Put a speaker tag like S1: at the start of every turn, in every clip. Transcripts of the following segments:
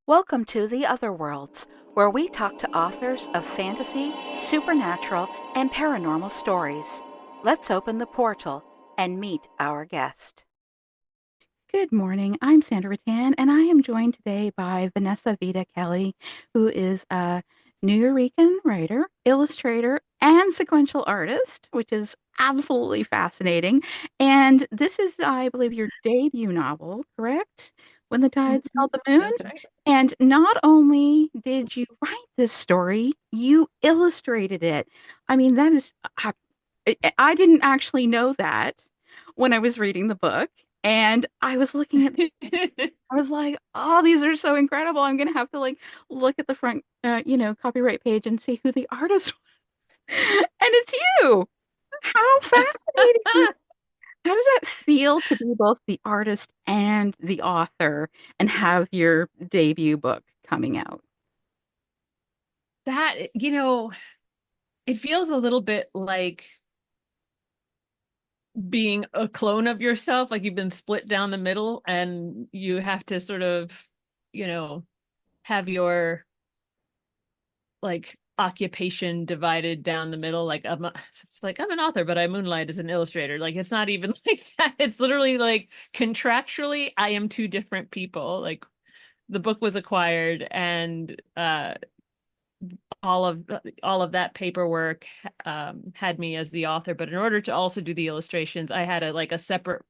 S1: Welcome to the Otherworlds, where we talk to authors of fantasy, supernatural, and paranormal stories. Let's open the portal and meet our guest. Good morning. I'm Sandra Rattan, and I am joined today by Venessa Vida Kelley, who is a Nuyorican writer, illustrator, and sequential artist, which is absolutely fascinating. And this is, I believe, your debut novel, correct? When the Tides
S2: Mhm.
S1: Held the Moon.
S2: That's right.
S1: And not only did you write this story, you illustrated it. I mean, that is, I didn't actually know that when I was reading the book. And I was looking at, I was like, oh, these are so incredible. I'm going to have to like look at the front, copyright page and see who the artist was. And it's you. How fascinating. How does that feel to be both the artist and the author and have your debut book coming out?
S2: That, it feels a little bit like being a clone of yourself, like you've been split down the middle and you have to sort of, you know, have your like occupation divided down the middle. It's like I'm an author, but I moonlight as an illustrator. Like it's not even like that. It's literally like contractually, I am two different people. Like the book was acquired and all of all of that paperwork had me as the author, but in order to also do the illustrations I had a separate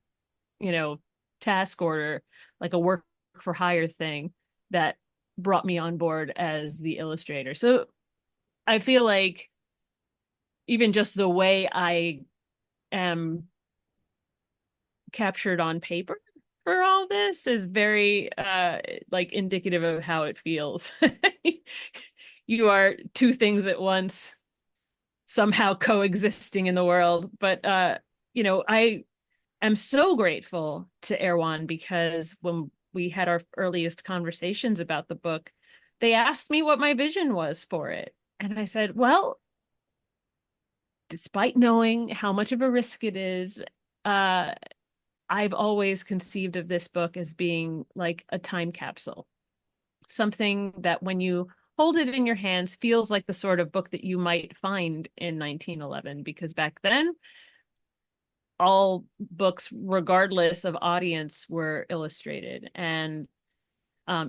S2: you know task order, like a work for hire thing that brought me on board as the illustrator. So I feel like even just the way I am captured on paper for all this is very like indicative of how it feels. You are two things at once somehow coexisting in the world. But I am so grateful to Erwan because when we had our earliest conversations about the book, they asked me what my vision was for it. And I said, well, despite knowing how much of a risk it is, uh, I've always conceived of this book as being like a time capsule, something that when you hold it in your hands feels like the sort of book that you might find in 1911, because back then all books, regardless of audience, were illustrated. And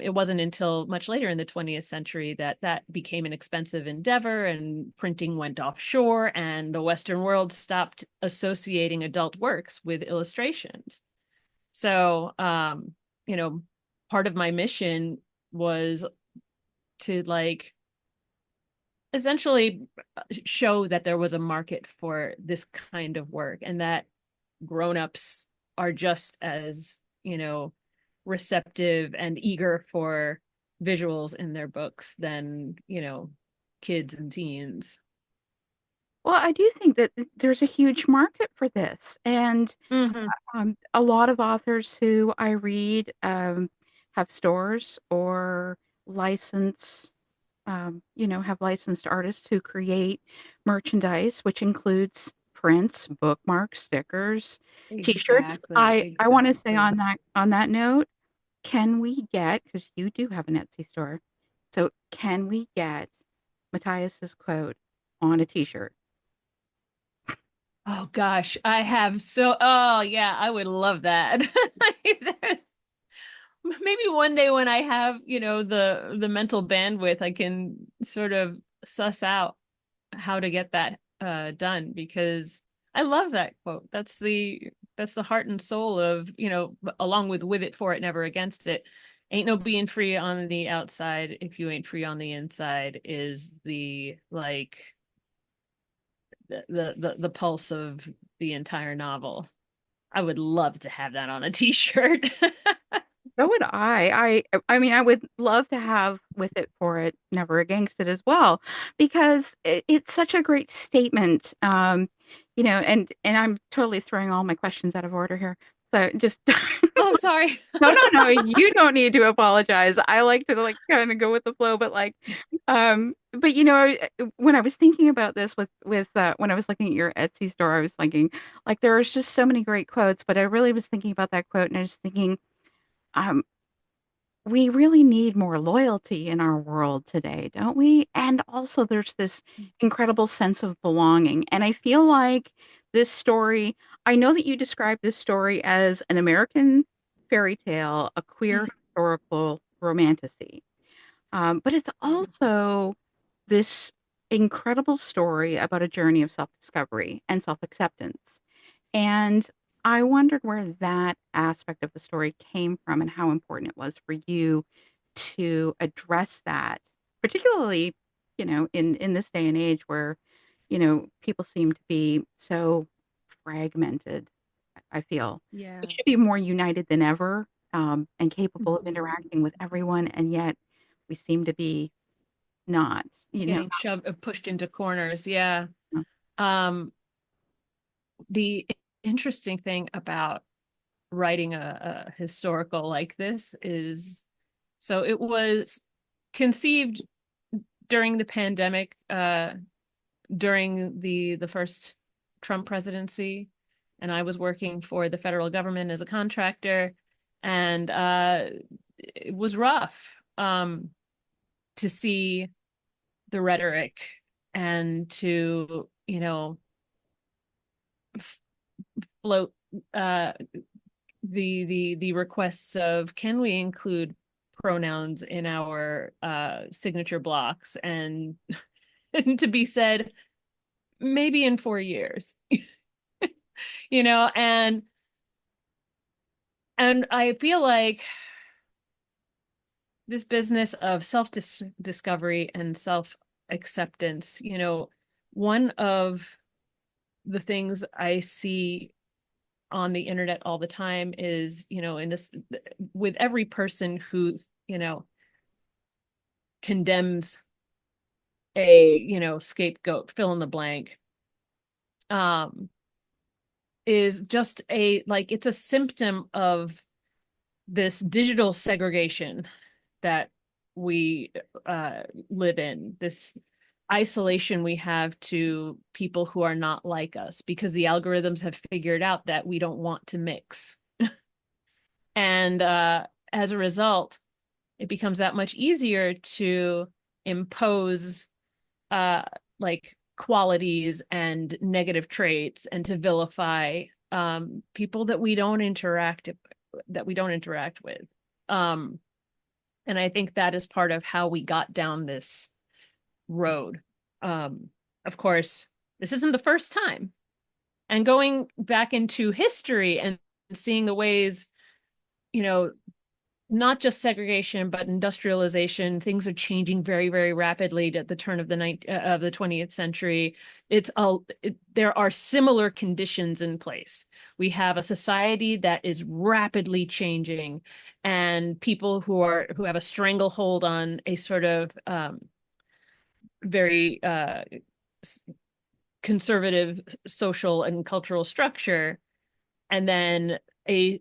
S2: it wasn't until much later in the 20th century that that became an expensive endeavor and printing went offshore and the Western world stopped associating adult works with illustrations. So, you know, part of my mission was to like essentially show that there was a market for this kind of work and that grown-ups are just as receptive and eager for visuals in their books than kids and teens.
S1: Well, I do think that there's a huge market for this. And
S2: Mm-hmm.
S1: a lot of authors who I read have stores or license, have licensed artists who create merchandise, which includes prints, bookmarks, stickers, t-shirts.
S2: Exactly,
S1: I want to say
S2: exactly.
S1: on that note, can we get, because you do have an Etsy store, so can we get Matthias's quote on a t-shirt?
S2: Oh gosh, I have oh yeah, I would love that. Maybe one day when I have, the mental bandwidth, I can sort of suss out how to get that done, because I love that quote. That's the heart and soul of, along with it, for it, never against it. Ain't no being free on the outside if you ain't free on the inside is the like the pulse of the entire novel. I would love to have that on a t-shirt.
S1: So would I mean, I would love to have with it for it, never against it as well, because it's such a great statement. And I'm totally throwing all my questions out of order here. So just
S2: Oh, sorry.
S1: no, no, no, you don't need to apologize. I like to like kind of go with the flow, but like, but when I was thinking about this with when I was looking at your Etsy store, I was thinking like there's just so many great quotes, but I really was thinking about that quote and I was thinking, um, we really need more loyalty in our world today, don't we? And also, there's this incredible sense of belonging. And I feel like this story, I know that you described this story as an American fairy tale, a queer
S2: Mm.
S1: historical romantasy. But it's also this incredible story about a journey of self-discovery and self-acceptance. And I wondered where that aspect of the story came from and how important it was for you to address that, particularly, in this day and age where, people seem to be so fragmented. I feel we
S2: Yeah.
S1: should be more united than ever, and capable of
S2: Mhm.
S1: interacting with everyone, and yet we seem to be not.
S2: Getting shoved, pushed into corners. Yeah.
S1: Not-
S2: Um, the interesting thing about writing a historical like this is so it was conceived during the pandemic, during the first Trump presidency, and I was working for the federal government as a contractor, and it was rough to see the rhetoric and to float uh, the requests of can we include pronouns in our signature blocks and and to be said maybe in 4 years, you know and I feel like this business of self discovery and self acceptance, one of the things I see on the internet all the time is, in this, with every person who, condemns a, scapegoat, fill in the blank, um, is just a, like, it's a symptom of this digital segregation that we uh, live in, this isolation we have to people who are not like us because the algorithms have figured out that we don't want to mix. And as a result, it becomes that much easier to impose uh, like qualities and negative traits and to vilify people that we don't interact with. Um, and I think that is part of how we got down this road. Um, of course, this isn't the first time. And going back into history and seeing the ways, you know, not just segregation but industrialization, things are changing very, very rapidly at the turn of the 20th century. There are similar conditions in place. We have a society that is rapidly changing, and people who have a stranglehold on a sort of very conservative social and cultural structure, and then a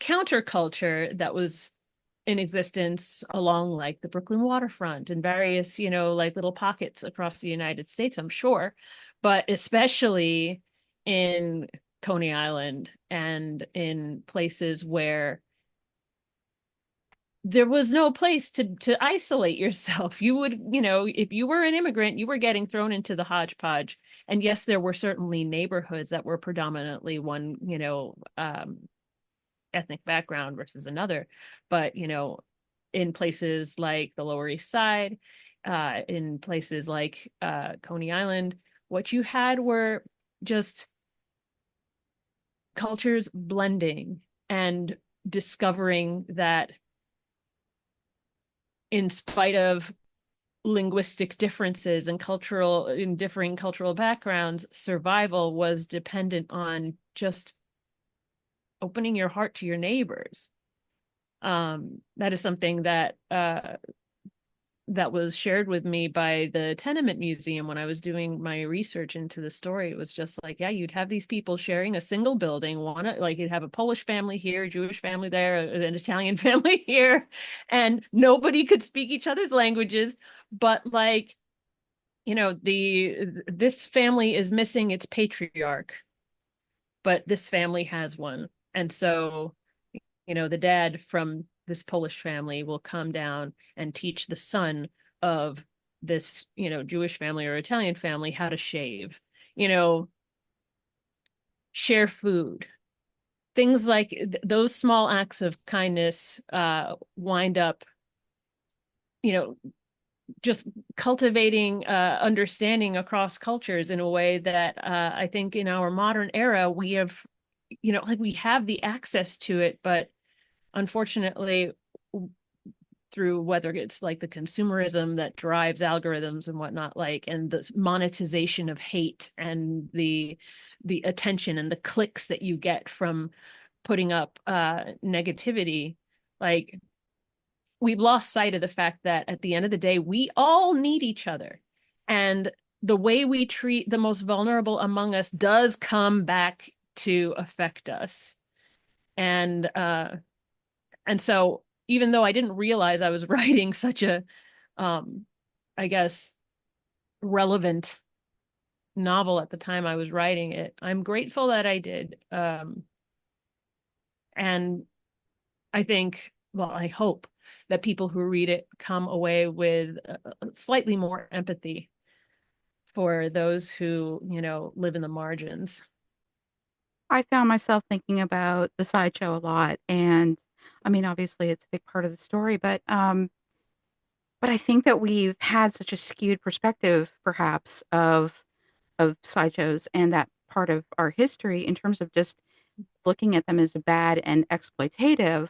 S2: counterculture that was in existence along like the Brooklyn waterfront and various, like little pockets across the United States, I'm sure, but especially in Coney Island and in places where there was no place to isolate yourself. You would, if you were an immigrant, you were getting thrown into the hodgepodge. And yes, there were certainly neighborhoods that were predominantly one, ethnic background versus another, but in places like the Lower East Side, in places like Coney Island, what you had were just cultures blending and discovering that in spite of linguistic differences and differing cultural backgrounds, survival was dependent on just opening your heart to your neighbors. That is something that was shared with me by the Tenement Museum when I was doing my research into the story. It was just like, yeah, you'd have these people sharing a single building, like you'd have a Polish family here, a Jewish family there, an Italian family here, and nobody could speak each other's languages, but like, this family is missing its patriarch, but this family has one. And so, the dad from this Polish family will come down and teach the son of this, Jewish family or Italian family how to shave, you know, share food, things like those small acts of kindness wind up, you know, just cultivating understanding across cultures in a way that I think in our modern era we have, like we have the access to it, but unfortunately, through whether it's like the consumerism that drives algorithms and whatnot, like, and the monetization of hate and the attention and the clicks that you get from putting up negativity, like we've lost sight of the fact that at the end of the day, we all need each other. And the way we treat the most vulnerable among us does come back to affect us. And so even though I didn't realize I was writing such a um I guess relevant novel at the time I was writing it, I'm grateful that I did. And I think, well, I hope that people who read it come away with slightly more empathy for those who, live in the margins.
S1: I found myself thinking about the sideshow a lot, and I mean, obviously, it's a big part of the story, but I think that we've had such a skewed perspective, perhaps, of sideshows and that part of our history in terms of just looking at them as bad and exploitative.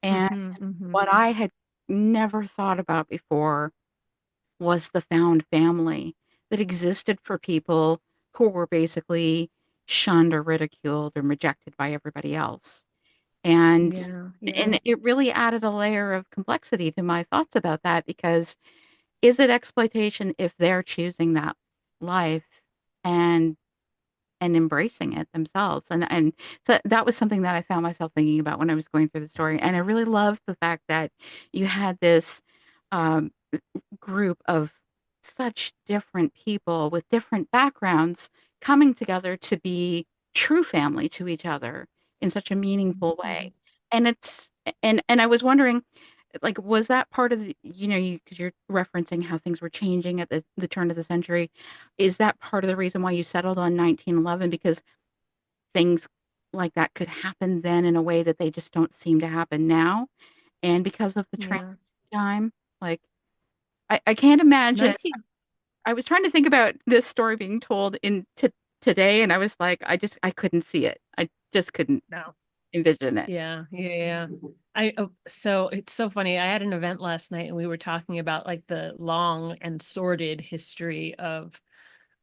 S1: And
S2: Mm-hmm, mm-hmm.
S1: what I had never thought about before was the found family that existed for people who were basically shunned or ridiculed or rejected by everybody else. And
S2: Yeah, yeah.
S1: and it really added a layer of complexity to my thoughts about that because is it exploitation if they're choosing that life and embracing it themselves? And so that was something that I found myself thinking about when I was going through the story. And I really loved the fact that you had this um, group of such different people with different backgrounds coming together to be true family to each other in such a meaningful
S2: Mm-hmm.
S1: way. And it's and I was wondering, like, was that part of the, you because you're referencing how things were changing at the turn of the century. Is that part of the reason why you settled on 1911? Because things like that could happen then in a way that they just don't seem to happen now, and because of the transition
S2: Yeah.
S1: time, like I can't imagine.
S2: 19
S1: I was trying to think about this story being told in today, and I was like, I couldn't see it. I just couldn't
S2: No.
S1: envision it.
S2: Yeah, yeah, yeah. So it's so funny. I had an event last night and we were talking about like the long and sordid history of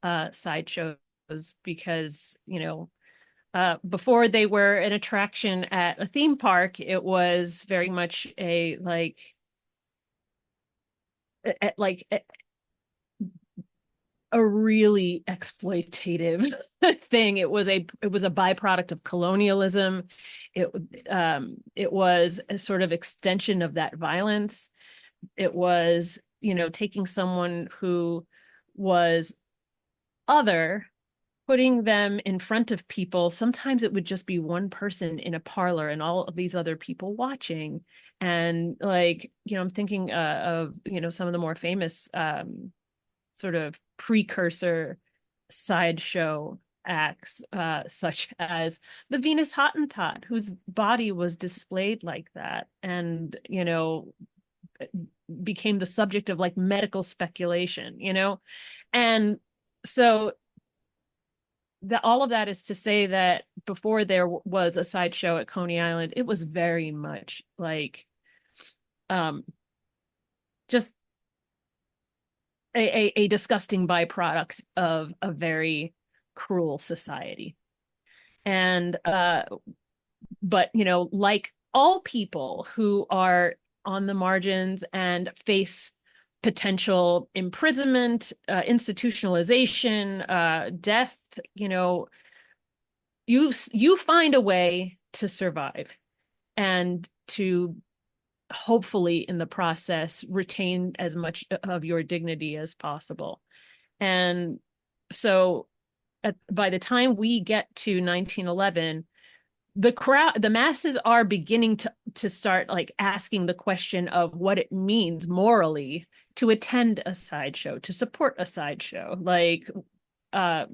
S2: sideshows because, before they were an attraction at a theme park, it was very much a like a really exploitative thing. It was a byproduct of colonialism. It it was a sort of extension of that violence. It was, taking someone who was other, putting them in front of people. Sometimes it would just be one person in a parlor and all of these other people watching. And like, I'm thinking of, some of the more famous sort of precursor sideshow acts, such as the Venus Hottentot, whose body was displayed like that, and became the subject of like medical speculation, and so that all of that is to say that before there was a sideshow at Coney Island, it was very much like um just a disgusting byproduct of a very cruel society. And but like all people who are on the margins and face potential imprisonment, institutionalization, death, you find a way to survive and to hopefully in the process retain as much of your dignity as possible. And so by the time we get to 1911, the masses are beginning to start like asking the question of what it means morally to attend a sideshow, to support a sideshow, like uh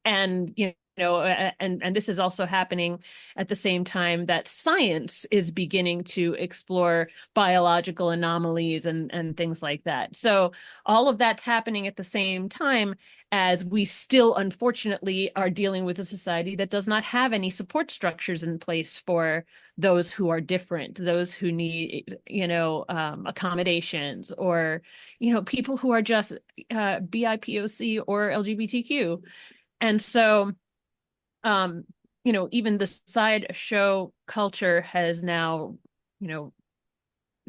S2: and and this is also happening at the same time that science is beginning to explore biological anomalies and things like that. So all of that's happening at the same time as we still unfortunately are dealing with a society that does not have any support structures in place for those who are different, those who need accommodations, or people who are just BIPOC or LGBTQ. And so, um, even the sideshow culture has now, you know,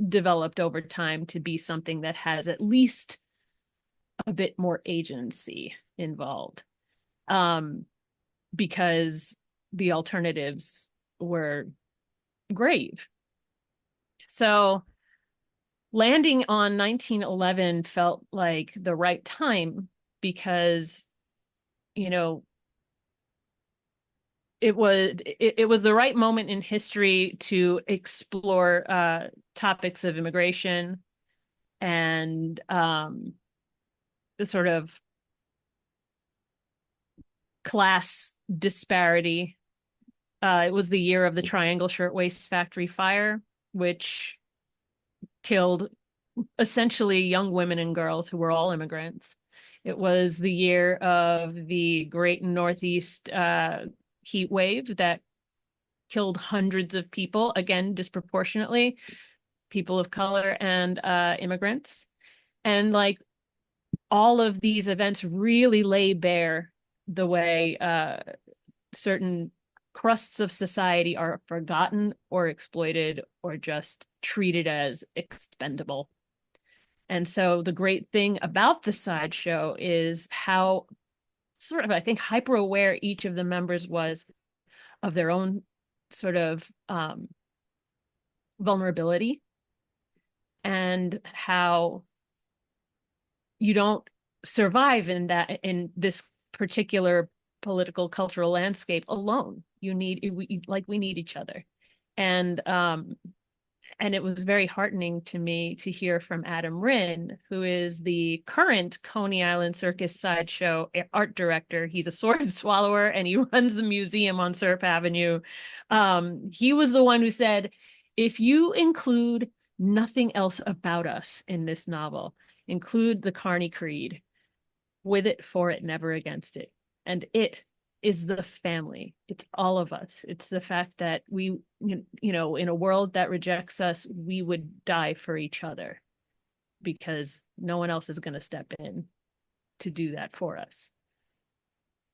S2: developed over time to be something that has at least a bit more agency involved, um, because the alternatives were grave. So landing on 1911 felt like the right time because, you know, it was the right moment in history to explore topics of immigration and the sort of class disparity. It was the year of the Triangle Shirtwaist Factory fire, which killed essentially young women and girls who were all immigrants. It was the year of the Great Northeast heat wave that killed hundreds of people, again, disproportionately people of color and immigrants. And like all of these events really lay bare the way certain crusts of society are forgotten or exploited or just treated as expendable. And so the great thing about the sideshow is how sort of, I think, hyper aware each of the members was of their own sort of vulnerability, and how you don't survive in this particular political cultural landscape alone. We need each other. And um and it was very heartening to me to hear from Adam Rinn, who is the current Coney Island Circus sideshow art director. He's a sword swallower and he runs the museum on Surf Avenue. He was the one who said, if you include nothing else about us in this novel, include the Carney Creed, with it, for it, never against it. And it is the family. It's all of us. It's the fact that we, in a world that rejects us, we would die for each other because no one else is going to step in to do that for us.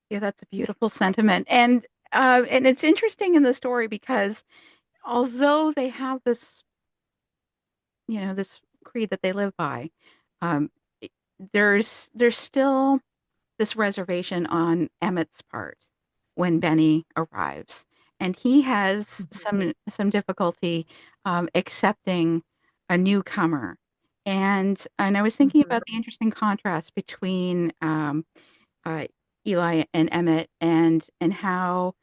S1: Yeah, that's a beautiful sentiment. And it's interesting in the story because although they have this, this creed that they live by, um, there's still this reservation on Emmett's part when Benny arrives, and he has some difficulty accepting a newcomer. And I was thinking
S2: Mm-hmm.
S1: about the interesting contrast between uh, Eli and Emmett, and how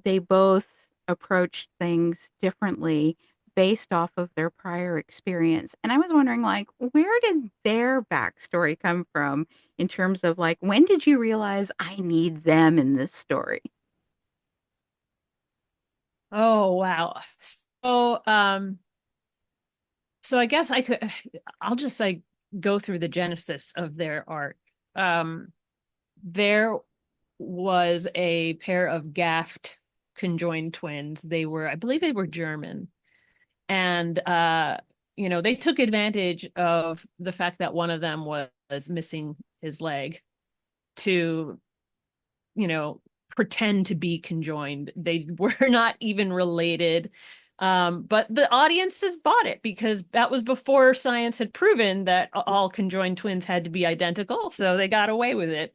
S1: they both approach things differently based off of their prior experience. And I was wondering, like, where did their backstory come from in terms of, like, when did you realize I need them in this story?
S2: Oh, wow. So, so I guess I'll just like go through the genesis of their art. Um, there was a pair of Gaft conjoined twins. I believe they were German. And they took advantage of the fact that one of them was missing his leg to, you know, pretend to be conjoined. They were not even related. But the audiences bought it because that was before science had proven that all conjoined twins had to be identical. So they got away with it.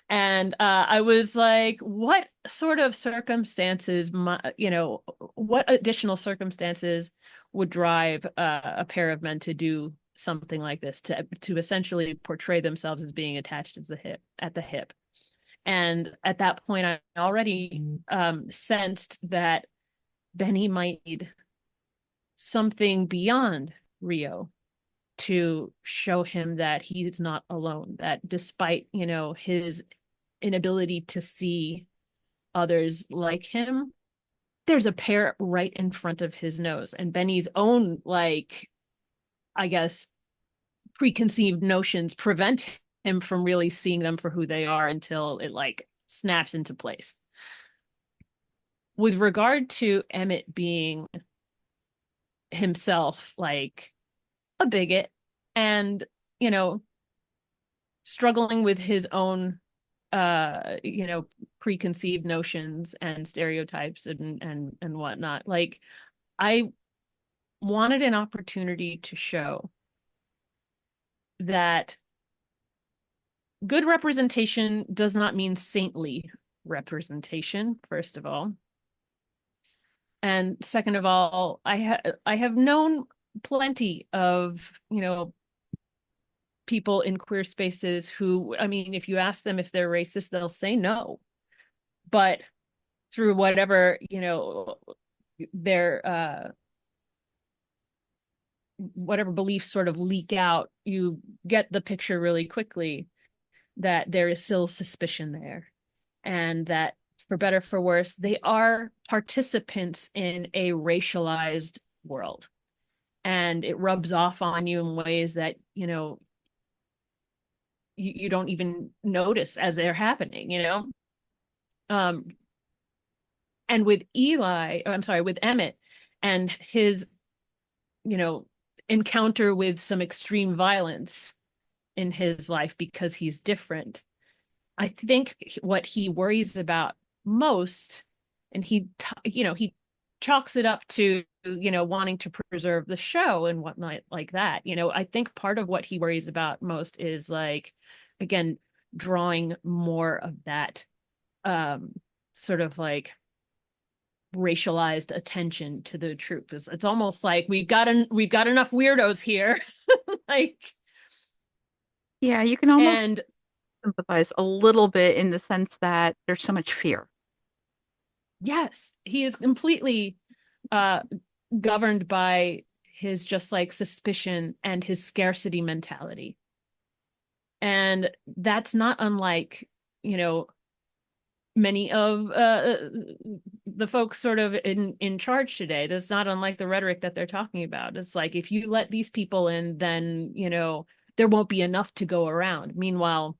S2: And I was like, what sort of circumstances, what additional circumstances would drive a pair of men to do something like this, to essentially portray themselves as being attached at the hip? And at that point, I already sensed that Benny might need something beyond Rio to show him that he's not alone, that despite, his inability to see others like him, there's a pair right in front of his nose. And Benny's own, like, I guess, preconceived notions prevent him from really seeing them for who they are until it like snaps into place. With regard to Emmett being himself like a bigot and, you know, struggling with his own preconceived notions and stereotypes and whatnot. Like I wanted an opportunity to show that good representation does not mean saintly representation, first of all. And second of all, I have known plenty of, people in queer spaces who, I mean, if you ask them if they're racist, they'll say no. But through whatever, their whatever beliefs sort of leak out, you get the picture really quickly that there is still suspicion there, and that for better for worse, they are participants in a racialized world, and it rubs off on you in ways that you don't even notice as they're happening, um and with with Emmett and his you know encounter with some extreme violence in his life because he's different. I think what he worries about most, and he chalks it up to wanting to preserve the show and whatnot like that. I think part of what he worries about most is like, again, drawing more of that um sort of like racialized attention to the troop. It's almost like we've got enough weirdos here. Like,
S1: Yeah, you can almost
S2: and
S1: sympathize a little bit in the sense that there's so much fear.
S2: yes, he is completely uh governed by his just like suspicion and his scarcity mentality. And that's not unlike, you know, many of the folks sort of in charge today. That's not unlike the rhetoric that they're talking about. It's like if you let these people in, then, there won't be enough to go around. Meanwhile,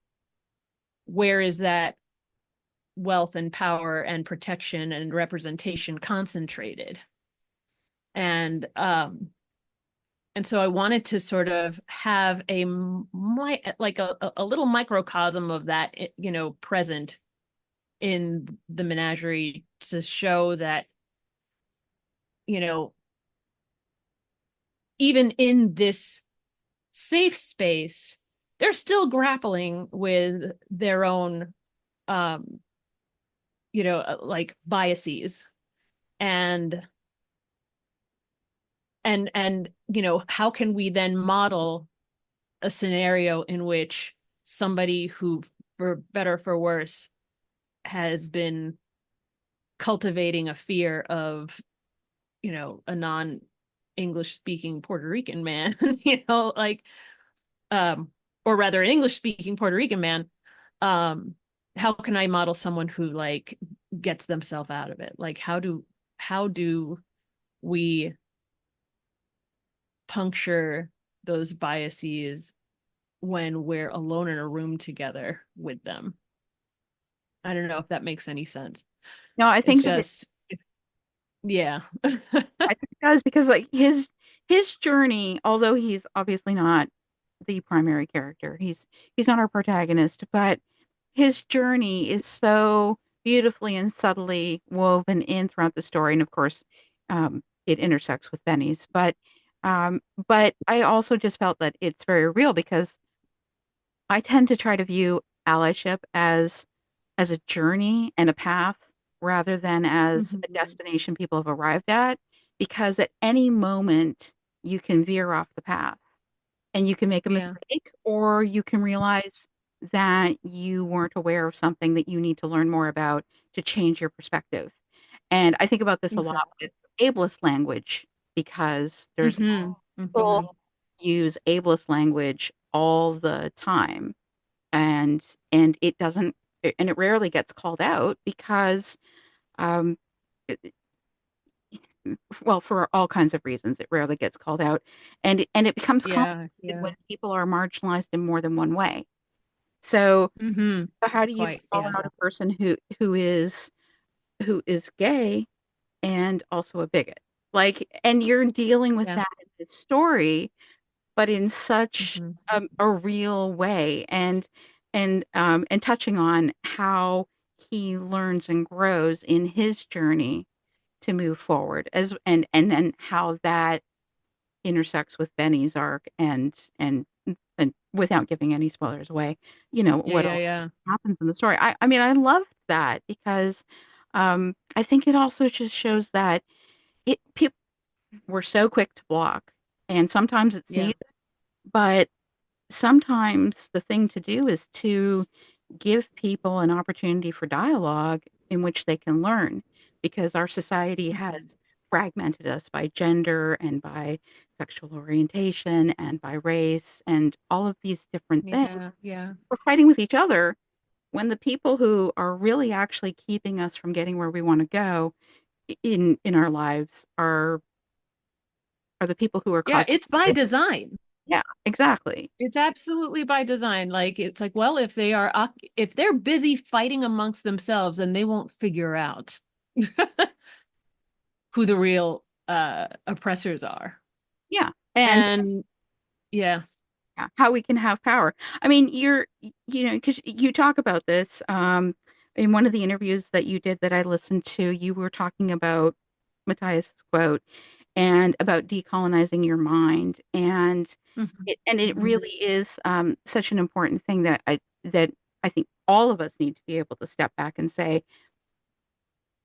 S2: where is that wealth and power and protection and representation concentrated? And so I wanted to sort of have like a little microcosm of that, present in the menagerie to show that, you know, even in this safe space, they're still grappling with their own, um, like biases, and how can we then model a scenario in which somebody who, for better for worse, has been cultivating a fear of, a non English speaking Puerto Rican man, like, um, or rather an English speaking Puerto Rican man, um, how can I model someone who like gets themselves out of it? Like, how do we puncture those biases when we're alone in a room together with them? I don't know if that makes any sense.
S1: No, I
S2: It's
S1: think that
S2: just, yeah.
S1: I think it does because like his journey, although he's obviously not the primary character, he's not our protagonist, but his journey is so beautifully and subtly woven in throughout the story, and of course, it intersects with Benny's. But I also just felt that it's very real because I tend to try to view allyship as a journey and a path rather than as a
S2: Mhm.
S1: destination people have arrived at, because at any moment you can veer off the path and you can make a
S2: Yeah.
S1: mistake or you can realize that you weren't aware of something that you need to learn more about to change your perspective. And I think about this a lot with
S2: Exactly.
S1: ableist language because there's
S2: Mm-hmm.
S1: people
S2: Mm-hmm.
S1: use ableist language all the time, and it doesn't, and it rarely gets called out because um, it, well, for all kinds of reasons, it rarely gets called out, and it becomes
S2: Yeah,
S1: complicated when
S2: yeah.
S1: people are marginalized in more than one way. So,
S2: Mm-hmm.
S1: how do you
S2: Quite,
S1: call
S2: yeah.
S1: out a person who is gay and also a bigot? Like, and you're dealing with
S2: Yeah.
S1: that in this story, but in such
S2: Mm-hmm.
S1: a real way, and touching on how he learns and grows in his journey to move forward, as and then how that intersects with Benny's arc, and without giving any spoilers away,
S2: Yeah,
S1: what
S2: yeah,
S1: all
S2: yeah.
S1: happens in the story. I mean, I loved that because I think it also just shows that it people were so quick to block, and sometimes it's
S2: Yeah.
S1: needed, but sometimes the thing to do is to give people an opportunity for dialogue in which they can learn, because our society has
S2: Mm-hmm.
S1: fragmented us by gender and by sexual orientation and by race and all of these different things.
S2: Yeah, yeah.
S1: We're fighting with each other when the people who are really actually keeping us from getting where we want to go in our lives are the people who are
S2: Yeah,
S1: causing
S2: it's by
S1: it.
S2: design.
S1: Yeah, exactly.
S2: It's absolutely by design. Like it's like, well, if they're busy fighting amongst themselves, then they won't figure out who the real oppressors are.
S1: Yeah. And
S2: And yeah.
S1: yeah, how we can have power. I mean, because you talk about this in one of the interviews that you did that I listened to, you were talking about Matthias's quote and about decolonizing your mind, and
S2: Mhm.
S1: it
S2: Mhm.
S1: really is such an important thing that I think all of us need to be able to step back and say,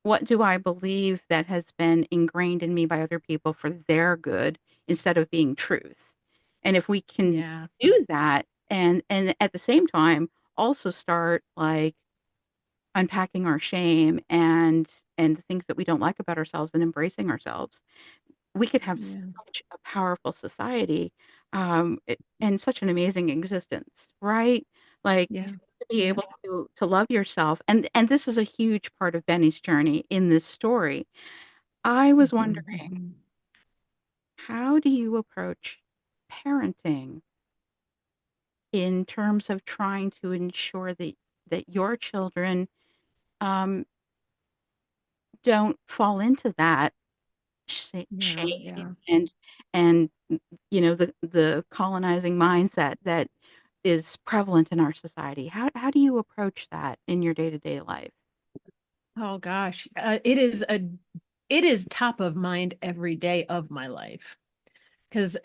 S1: what do I believe that has been ingrained in me by other people for their good instead of being truth? And if we can
S2: Yeah.
S1: do that, and at the same time also start like unpacking our shame and the things that we don't like about ourselves and embracing ourselves, we could have
S2: Yeah.
S1: such a powerful society, and such an amazing existence, right? Like
S2: Yeah.
S1: to be
S2: Yeah.
S1: able to love yourself, and this is a huge part of Benny's journey in this story. I was
S2: Mhm.
S1: wondering,
S2: Mhm.
S1: how do you approach parenting in terms of trying to ensure that your children um, don't fall into that
S2: Yeah.
S1: shame
S2: Yeah.
S1: and the colonizing mindset that is prevalent in our society. How do you approach that in your day-to-day life?
S2: Oh gosh. It is top of mind every day of my life. Because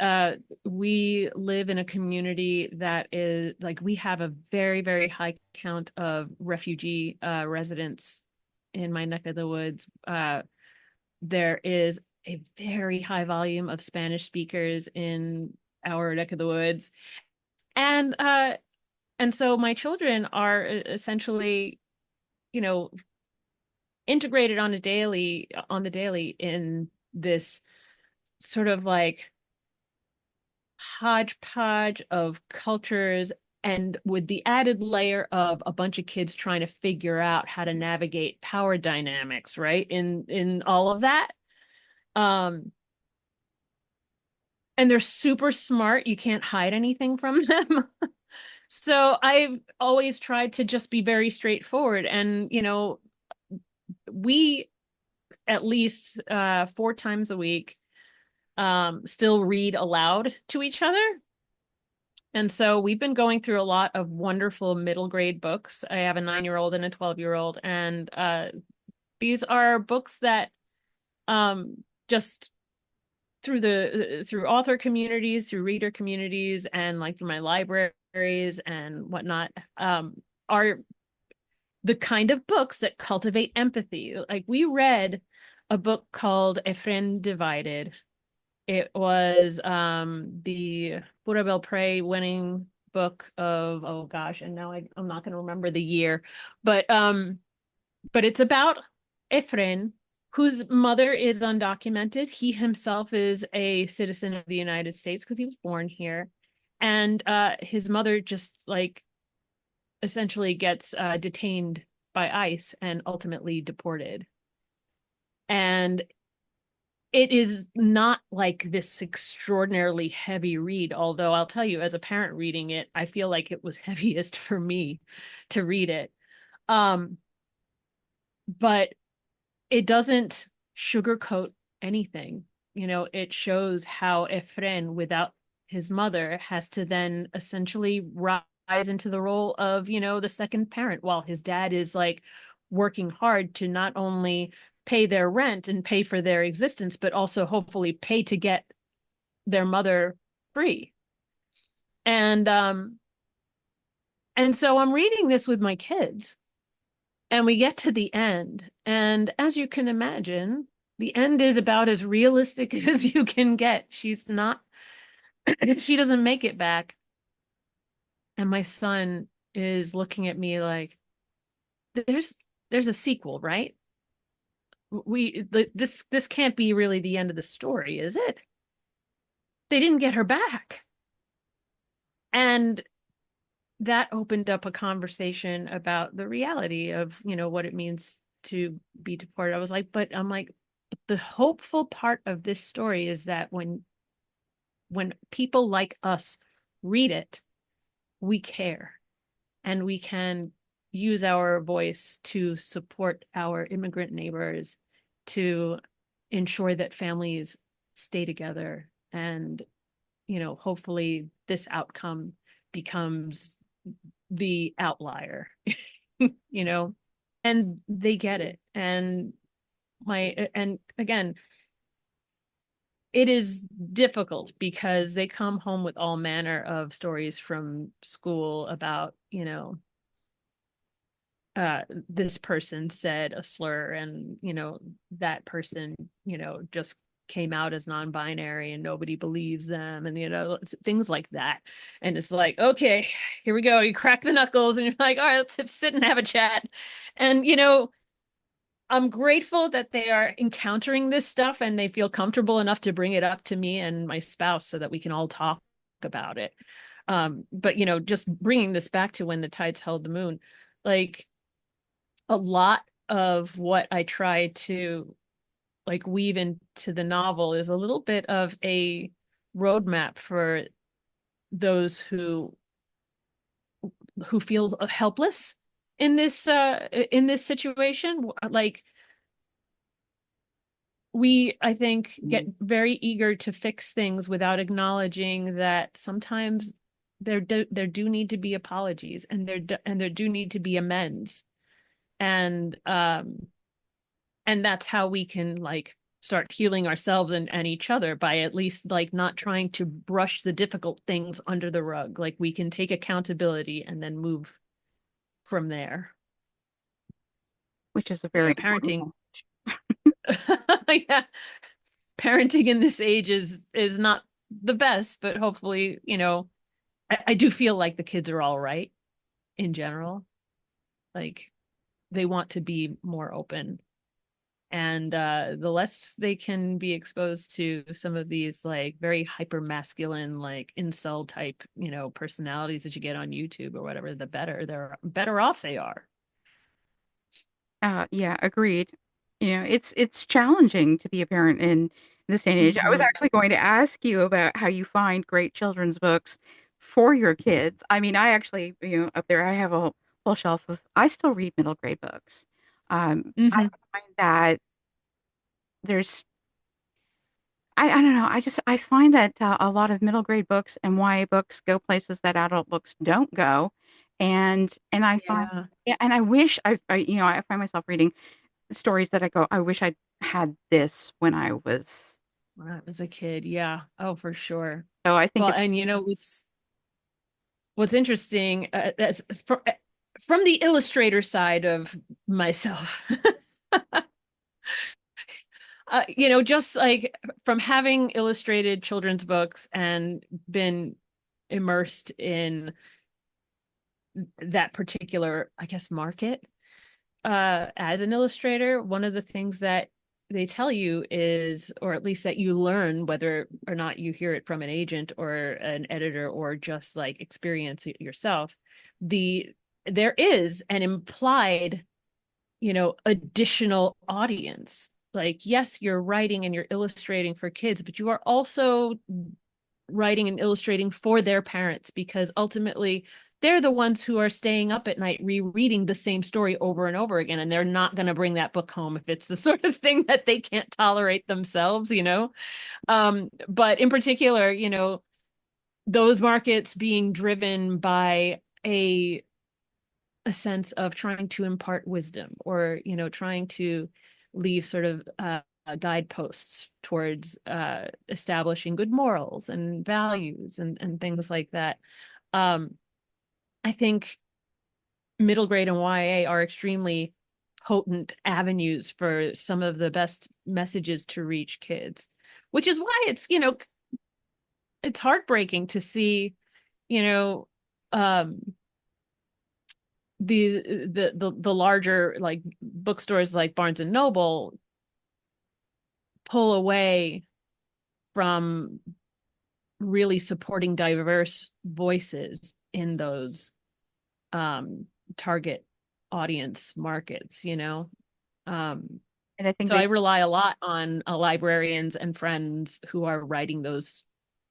S2: we live in a community that is like we have a very, very high count of refugee residents in my neck of the woods. There is a very high volume of Spanish speakers in our neck of the woods, and so my children are essentially, you know, integrated on the daily in this sort of like hodgepodge of cultures, and with the added layer of a bunch of kids trying to figure out how to navigate power dynamics, right, in all of that. um and they're super smart, you can't hide anything from them. So I've always tried to just be very straightforward, and we at least 4 times a week still read aloud to each other. And so we've been going through a lot of wonderful middle grade books. I have a 9-year-old and a 12-year-old, and these are books that just through author communities, through reader communities, and like through my libraries and whatnot, are the kind of books that cultivate empathy. Like we read a book called A Friend Divided. It was the Pura Belpré winning book of, oh gosh, and now I'm not going to remember the year, but it's about Efren, whose mother is undocumented. He himself is a citizen of the United States because he was born here, and his mother just like essentially gets detained by ICE and ultimately deported. And it is not like this extraordinarily heavy read, although I'll tell you, as a parent reading it, I feel like it was heaviest for me to read it. Um, but it doesn't sugarcoat anything. You know, it shows how Efren, without his mother, has to then essentially rise into the role of, the second parent while his dad is like working hard to not only pay their rent and pay for their existence, but also hopefully pay to get their mother free. And and so I'm reading this with my kids, and we get to the end. And as you can imagine, the end is about as realistic as you can get. She's not, she doesn't make it back. And my son is looking at me like, there's there's a sequel, right? This can't be really the end of the story, is it? They didn't get her back. And that opened up a conversation about the reality of, what it means to be deported. I was like, but I'm like, the hopeful part of this story is that when people like us read it, we care, and we can use our voice to support our immigrant neighbors, to ensure that families stay together, and hopefully this outcome becomes the outlier. you know and they get it. And again, it is difficult because they come home with all manner of stories from school about, this person said a slur, and that person just came out as non-binary and nobody believes them, and things like that. And it's like, okay, here we go, you crack the knuckles and you're like, all right, let's sit and have a chat. And I'm grateful that they are encountering this stuff and they feel comfortable enough to bring it up to me and my spouse so that we can all talk about it. But just bringing this back to When the Tides Held the Moon, like, a lot of what I try to like weave into the novel is a little bit of a roadmap for those who feel helpless in this situation. Like, we, I think, get very eager to fix things without acknowledging that sometimes there do need to be apologies, and there do need to be amends. And that's how we can like start healing ourselves and each other, by at least like not trying to brush the difficult things under the rug. Like, we can take accountability and then move from there.
S1: which is a
S2: Yeah,
S1: very important
S2: parenting.
S1: one.
S2: Yeah, parenting in this age is not the best, but hopefully, I do feel like the kids are all right in general. Like, they want to be more open, and the less they can be exposed to some of these like very hyper masculine, like incel type personalities that you get on YouTube or whatever, the better off they are.
S1: Yeah, agreed. It's challenging to be a parent in this day and age. I was
S2: Mm-hmm.
S1: actually going to ask you about how you find great children's books for your kids. I mean, I actually, up there, I have a whole shelf of, I still read middle grade books. I
S2: Mm-hmm.
S1: find that there's, I don't know, I find that a lot of middle grade books and YA books go places that adult books don't go. And I find,
S2: Yeah,
S1: yeah, and I wish I find myself reading stories that I go, I wish I had this when I was.
S2: when I was a kid, yeah, oh for sure.
S1: So I think
S2: Well,
S1: it's
S2: and what's interesting, from the illustrator side of myself, just like from having illustrated children's books and been immersed in that particular, I guess, market. As an illustrator, one of the things that they tell you is, or at least that you learn, whether or not you hear it from an agent or an editor or just like experience it yourself, there is an implied, additional audience. Like, yes, you're writing and you're illustrating for kids, but you are also writing and illustrating for their parents, because ultimately they're the ones who are staying up at night rereading the same story over and over again, and they're not going to bring that book home if it's the sort of thing that they can't tolerate themselves. But in particular, those markets being driven by a sense of trying to impart wisdom, or trying to leave sort of guideposts towards establishing good morals and values and things like that. I think middle grade and YA are extremely potent avenues for some of the best messages to reach kids, which is why it's heartbreaking to see, you know, um, the larger like bookstores like Barnes and Noble pull away from really supporting diverse voices in those target audience markets. Um,
S1: And I think
S2: so I
S1: they,
S2: rely a lot on librarians and friends who are writing those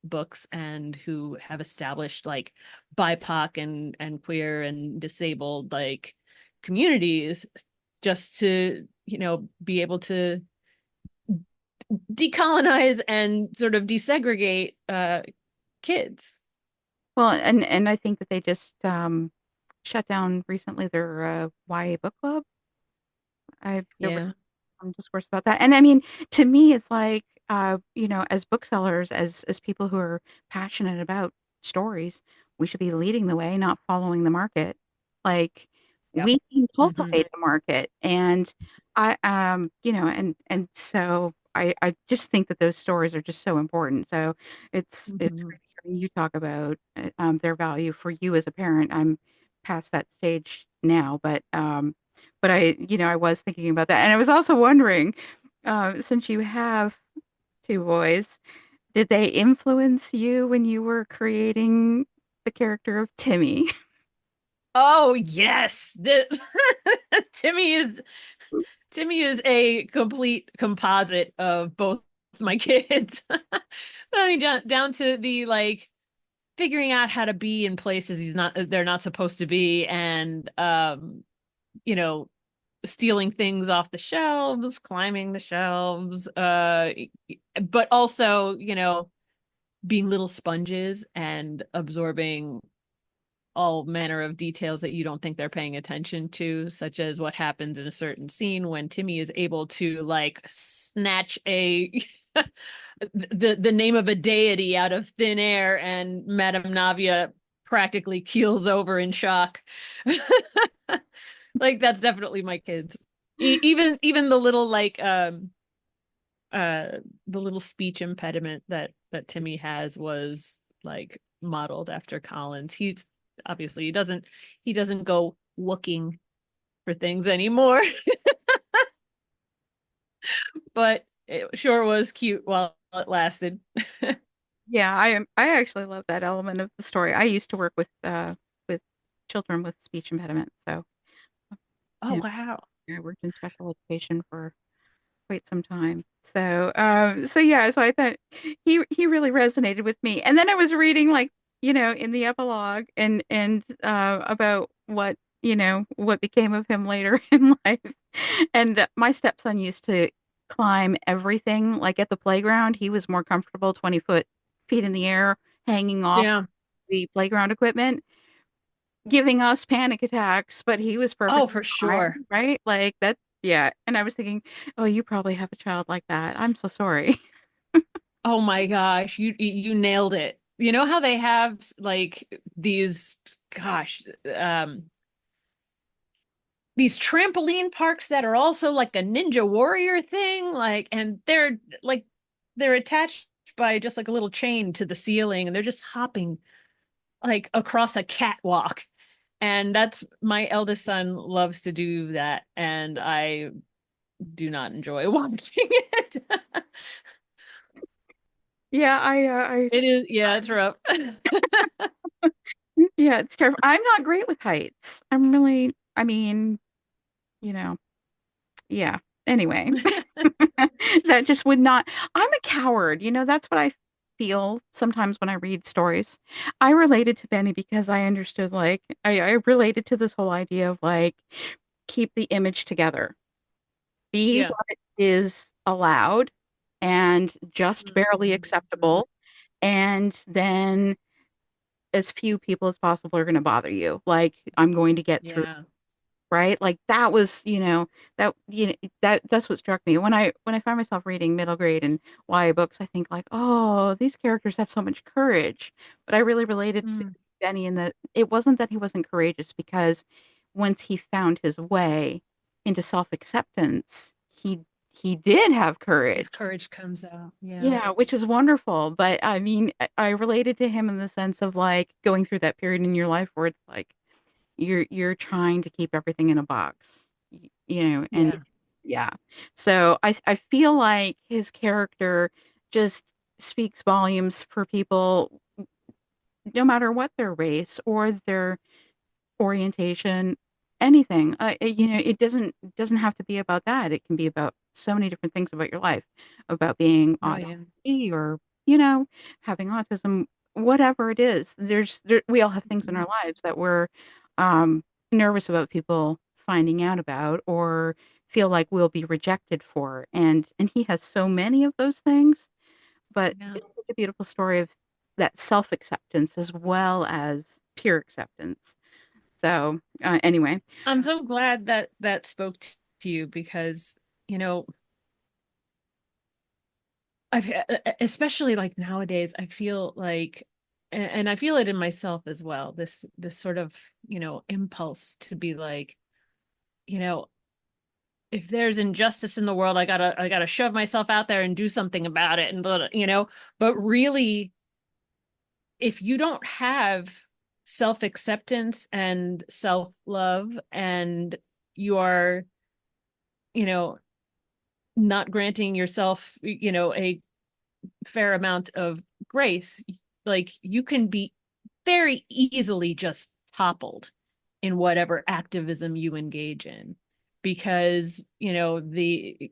S2: books and who have established like BIPOC and queer and disabled like communities, just to be able to decolonize and sort of desegregate kids.
S1: well, and I think that they just shut down recently their YA book club. There was
S2: Yeah.
S1: some discourse about that. And I mean, to me, it's like, as booksellers, as people who are passionate about stories, we should be leading the way, not following the market. Like,
S2: Yep.
S1: we can
S2: Mm-hmm.
S1: cultivate the market. And and so I just think that those stories are just so important. So it's
S2: Mm-hmm.
S1: great hearing you talk about their value for you as a parent. I'm past that stage now, but I was thinking about that. And I was also wondering, since you have two boys, did they influence you when you were creating the character of Timmy?
S2: Oh yes, Timmy is Timmy is a complete composite of both my kids. I mean, down to the like figuring out how to be in places they're not supposed to be, and you know stealing things off the shelves, climbing the shelves, but also being little sponges and absorbing all manner of details that you don't think they're paying attention to, such as what happens in a certain scene when Timmy is able to like snatch a the name of a deity out of thin air, and Madame Navia practically keels over in shock. Like that's definitely my kids. Even the little like uh the little speech impediment that Timmy has was like modeled after Collins. He's obviously he doesn't go looking for things anymore, but it sure was cute while it lasted.
S1: Yeah, I actually love that element of the story. I used to work with children with speech impediments, so
S2: Oh
S1: yeah,
S2: wow.
S1: I worked in special education for quite some time. So yeah, so I thought he really resonated with me. And then I was reading, like, in the epilogue, and about what became of him later in life. And my stepson used to climb everything, like at the playground. He was more comfortable 20 feet in the air, hanging off
S2: Yeah.
S1: the playground equipment, giving us panic attacks, but he was
S2: Oh,
S1: perfectly
S2: for
S1: fine,
S2: sure.
S1: right? Like that, yeah. And I was thinking, oh, you probably have a child like that. I'm so sorry.
S2: Oh my gosh, you nailed it. You know how they have like these, gosh, these trampoline parks that are also like a ninja warrior thing, like, and they're attached by just like a little chain to the ceiling, and they're just hopping like across a catwalk. And that's my eldest son loves to do that, and I do not enjoy watching it.
S1: Yeah,
S2: It is, yeah, it's rough.
S1: yeah, it's terrible. I'm not great with heights. I'm really, I mean, you know, yeah. Anyway, that just would not. I'm a coward. That's what I feel sometimes when I read stories. I related to Benny because I understood, like, I related to this whole idea of like, keep the image together, be
S2: Yeah.
S1: what is allowed and just barely
S2: Mhm.
S1: acceptable, and then as few people as possible are going to bother you. Like, I'm going to get through,
S2: Yeah.
S1: right? Like that was, that's what struck me when I find myself reading middle grade and YA books. I think like, oh, these characters have so much courage. But I really related to
S2: Mm.
S1: Benny in that it wasn't that he wasn't courageous, because once he found his way into self-acceptance, he did have
S2: His
S1: courage.
S2: courage comes out. Yeah.
S1: Yeah, which is wonderful. But I mean, I related to him in the sense of like going through that period in your life where it's like you're trying to keep everything in a box, and
S2: Yeah.
S1: yeah. So I feel like his character just speaks volumes for people, no matter what their race or their orientation, anything. It doesn't have to be about that. It can be about so many different things about your life, about being
S2: Oh,
S1: on
S2: yeah.
S1: or having autism, whatever it is. We all have things in our lives that we're um, nervous about people finding out about, or feel like we'll be rejected for. And he has so many of those things, but
S2: Yeah.
S1: it's such a beautiful story of that self acceptance as well as pure acceptance. So, anyway,
S2: I'm so glad that that spoke to you because, you know, I've especially like nowadays, I feel like, and I feel it in myself as well, this sort of, impulse to be like, you know, if there's injustice in the world, I gotta shove myself out there and do something about it. But really, if you don't have self-acceptance and self-love, and you are, you know, not granting yourself, a fair amount of grace, like you can be very easily just toppled in whatever activism you engage in, because the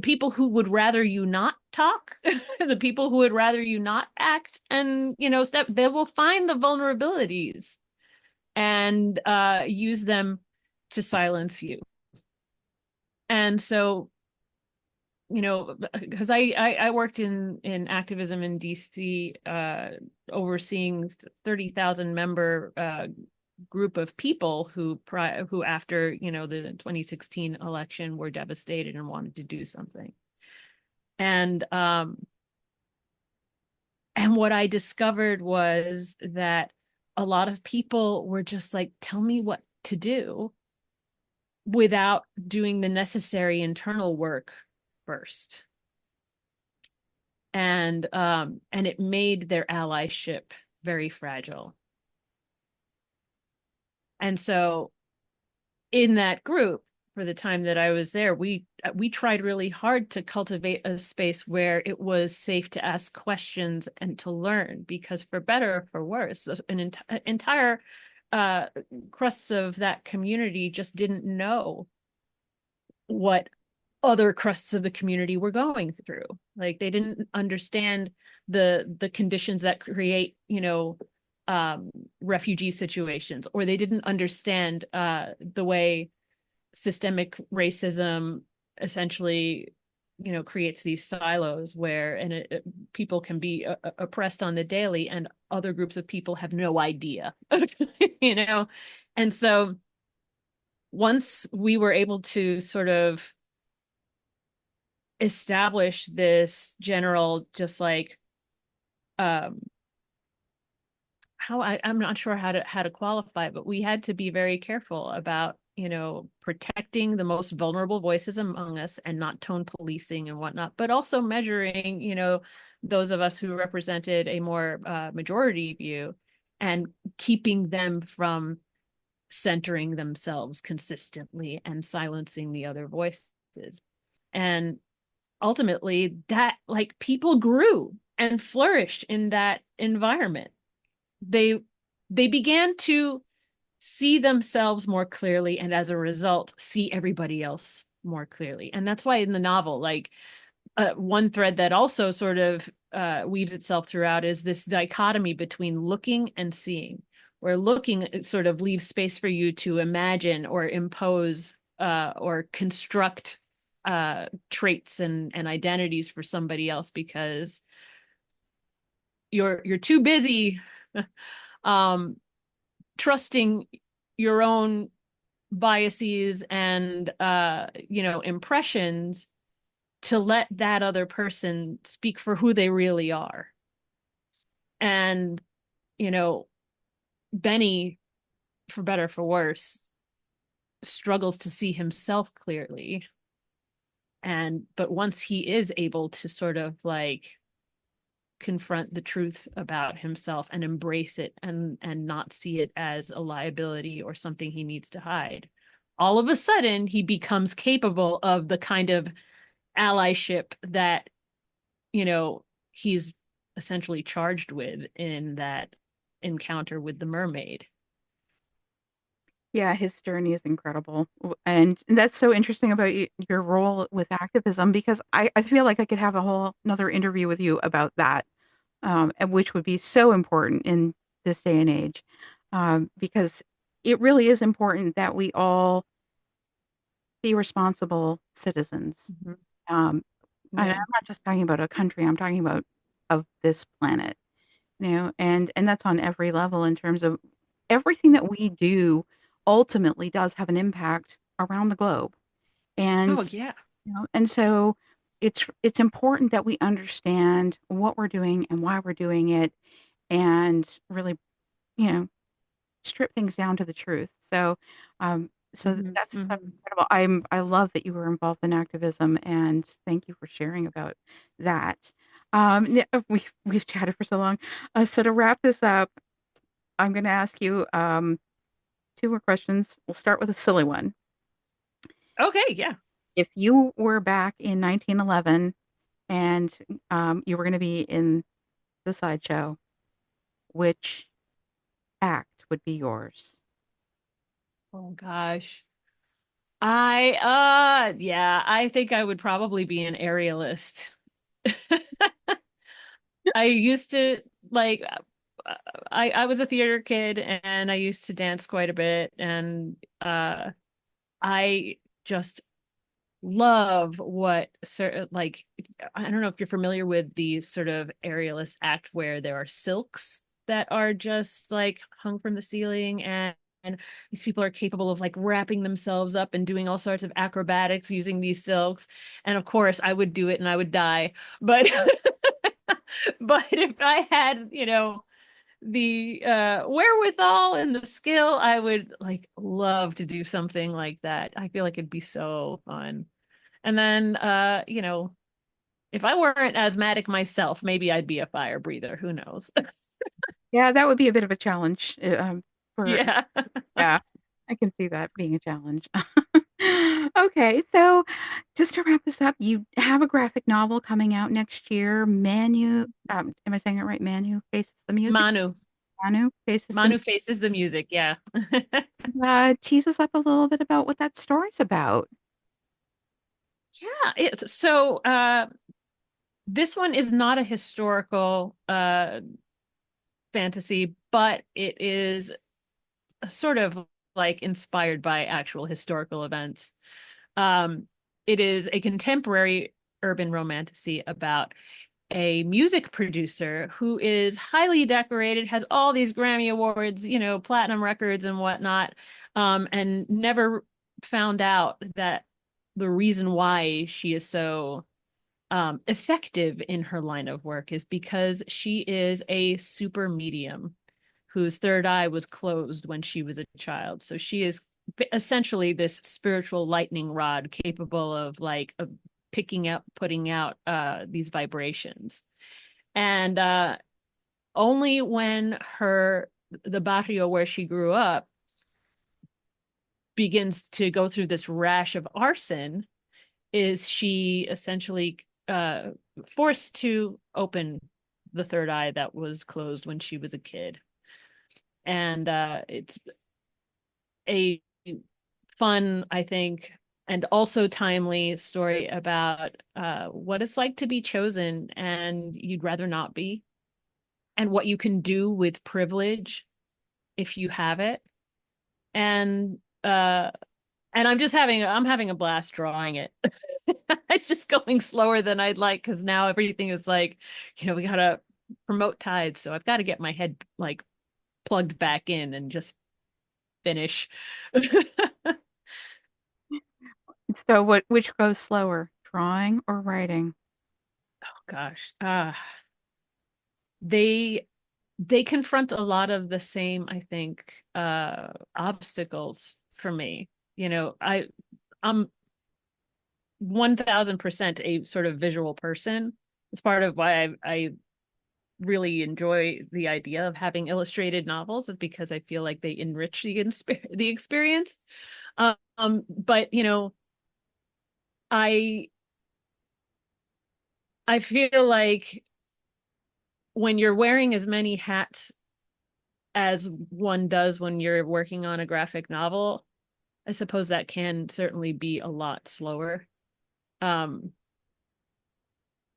S2: people who would rather you not talk, the people who would rather you not act and step, they will find the vulnerabilities and use them to silence you. And so, because I worked in activism in DC, overseeing 30,000 member group of people who after the 2016 election were devastated and wanted to do something. And what I discovered was that a lot of people were just like, tell me what to do, without doing the necessary internal work first. And it made their allyship very fragile. And so in that group, for the time that I was there, we tried really hard to cultivate a space where it was safe to ask questions and to learn, because for better or for worse, an entire crusts of that community just didn't know what other crusts of the community were going through. Like they didn't understand the conditions that create, refugee situations, or they didn't understand the way systemic racism essentially, creates these silos where people can be oppressed on the daily, and other groups of people have no idea, you know. And so once we were able to sort of establish this general, just like, um I'm not sure how to qualify, but we had to be very careful about, protecting the most vulnerable voices among us and not tone policing and whatnot, but also measuring, those of us who represented a more majority view, and keeping them from centering themselves consistently and silencing the other voices. And ultimately, that like people grew and flourished in that environment. They began to see themselves more clearly, and as a result see everybody else more clearly. And that's why in the novel, like one thread that also sort of weaves itself throughout is this dichotomy between looking and seeing, where looking sort of leaves space for you to imagine or impose or construct traits and identities for somebody else, because you're too busy um, trusting your own biases and impressions to let that other person speak for who they really are. And you know Benny, for better for worse, struggles to see himself clearly. And but once he is able to sort of like confront the truth about himself and embrace it, and not see it as a liability or something he needs to hide, all of a sudden he becomes capable of the kind of allyship that he's essentially charged with in that encounter with the mermaid.
S1: Yeah, his journey is incredible. And that's so interesting about your role with activism because I feel like I could have a whole another interview with you about that, and which would be so important in this day and age, because it really is important that we all be responsible citizens.
S2: Mm-hmm.
S1: Um, and I'm
S2: Yeah.
S1: not just talking about a country, I'm talking about of this planet, and that's on every level in terms of everything that we do ultimately does have an impact around the globe. And
S2: Oh yeah.
S1: and so it's important that we understand what we're doing and why we're doing it and really, you know, strip things down to the truth. So
S2: Mm-hmm.
S1: that's
S2: Mm-hmm.
S1: incredible. I love that you were involved in activism, and thank you for sharing about that. We've chatted for so long. So to wrap this up, I'm going to ask you two more questions. We'll start with a silly one.
S2: Okay, yeah.
S1: If you were back in 1911 and you were going to be in the sideshow, which act would be yours?
S2: Oh gosh. Yeah, I think I would probably be an aerialist. I used to like I was a theater kid, and I used to dance quite a bit, and I just love what like I don't know if you're familiar with the sort of aerialist act where there are silks that are just like hung from the ceiling, and these people are capable of like wrapping themselves up and doing all sorts of acrobatics using these silks. And of course I would do it and I would die, but but if I had the wherewithal and the skill, I would like love to do something like that. I feel like it'd be so fun. And then, if I weren't asthmatic myself, maybe I'd be a fire breather. Who knows?
S1: Yeah, that would be a bit of a challenge. For
S2: Yeah.
S1: Yeah, I can see that being a challenge. Okay, so just to wrap this up, you have a graphic novel coming out next year. Am I saying it right? Manu Faces the Music.
S2: Manu.
S1: Manu Faces the
S2: Manu faces the music. Yeah.
S1: Tease us up a little bit about what that story's about.
S2: Yeah. It's so this one is not a historical fantasy, but it is sort of like inspired by actual historical events. Um, it is a contemporary urban romantasy about a music producer who is highly decorated, has all these Grammy Awards, platinum records and whatnot, and never found out that the reason why she is so effective in her line of work is because she is a super medium whose third eye was closed when she was a child. So she is essentially this spiritual lightning rod capable of picking up, putting out these vibrations. And only when the barrio where she grew up begins to go through this rash of arson is she essentially forced to open the third eye that was closed when she was a kid. And it's a fun, I think, and also timely story about what it's like to be chosen and you'd rather not be, and what you can do with privilege if you have it. And I'm having a blast drawing it. It's just going slower than I'd like because now everything is like, we gotta promote tides, so I've got to get my head like plugged back in and just finish.
S1: So which goes slower, drawing or writing?
S2: Gosh, they they confront a lot of the same, I think, obstacles for me. I'm 1000% a sort of visual person. It's part of why I really enjoy the idea of having illustrated novels, because I feel like they enrich the experience. But I I feel like when you're wearing as many hats as one does when you're working on a graphic novel, I suppose that can certainly be a lot slower. Um,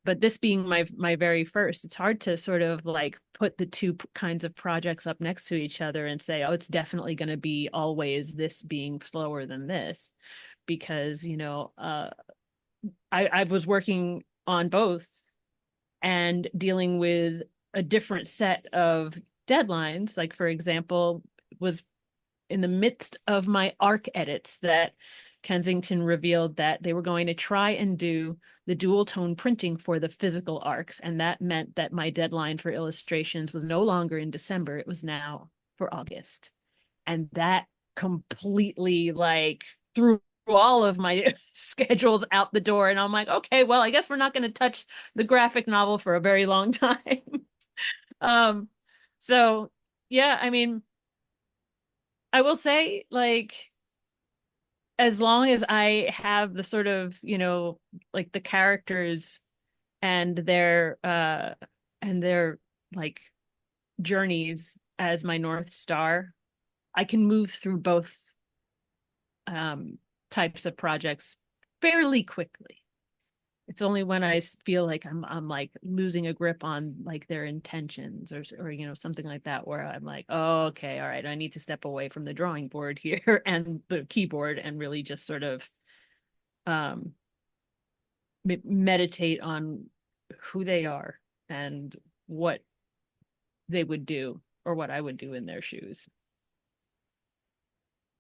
S2: but this being my very first, it's hard to sort of like put the two kinds of projects up next to each other and say, oh, it's definitely going to be always this being slower than this, because I was working on both and dealing with a different set of deadlines. Like, for example, was in the midst of my arc edits that Kensington revealed that they were going to try and do the dual tone printing for the physical arcs. And that meant that my deadline for illustrations was no longer in December, it was now for August. And that completely like threw all of my schedules out the door. And I'm like, okay, well, I guess we're not going to touch the graphic novel for a very long time. um, so yeah, I mean, I will say, like, as long as I have the sort of, like the characters and their like journeys as my North Star, I can move through both um types of projects fairly quickly. It's only when I feel like I'm like losing a grip on like their intentions, or something like that, where I'm like, oh, okay, all right, I need to step away from the drawing board here and the keyboard and really just sort of um meditate on who they are and what they would do or what I would do in their shoes.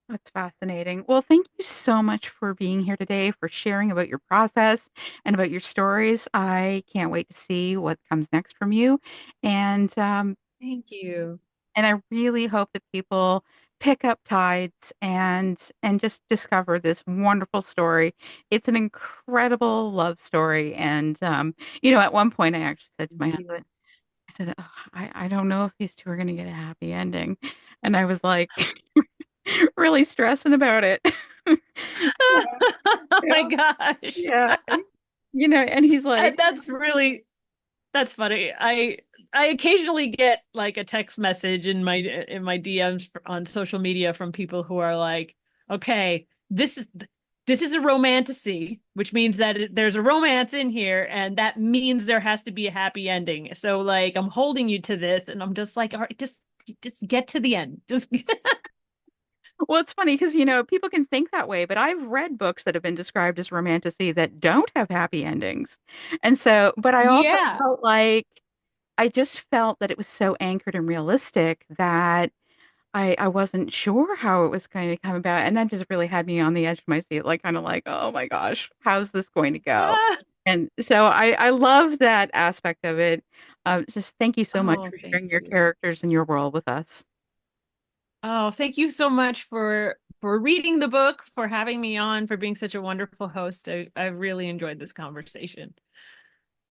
S1: That's fascinating. Well, thank you so much for being here today, for sharing about your process and about your stories. I can't wait to see what comes next from you. And
S2: Thank you.
S1: and I really hope that people pick up Tides and just discover this wonderful story. It's an incredible love story. And at one point I actually said to my
S2: Thank you.
S1: husband, I said, "Oh, I don't know if these two are going to get a happy ending." And I was like really stressing about it. Yeah,
S2: Oh
S1: yeah,
S2: my gosh.
S1: yeah. And he's like,
S2: That's really That's funny. I occasionally get like a text message in my DMs on social media from people who are like, "Okay, this is a romantasy, which means that there's a romance in here, and that means there has to be a happy ending." So like, I'm holding you to this, and I'm just like, "All right, just get to the end." Just
S1: well, it's funny because, people can think that way, but I've read books that have been described as romantasy that don't have happy endings. And so, but I also
S2: yeah.
S1: felt like I just felt that it was so anchored and realistic that I wasn't sure how it was going to come about. And that just really had me on the edge of my seat, like kind of like, oh my gosh, how's this going to go?
S2: Ah.
S1: And so I love that aspect of it. Just thank you so much
S2: Oh,
S1: for
S2: thank
S1: sharing your
S2: you.
S1: characters and your world with us.
S2: Oh, thank you so much for reading the book, for having me on, for being such a wonderful host. I really enjoyed this conversation.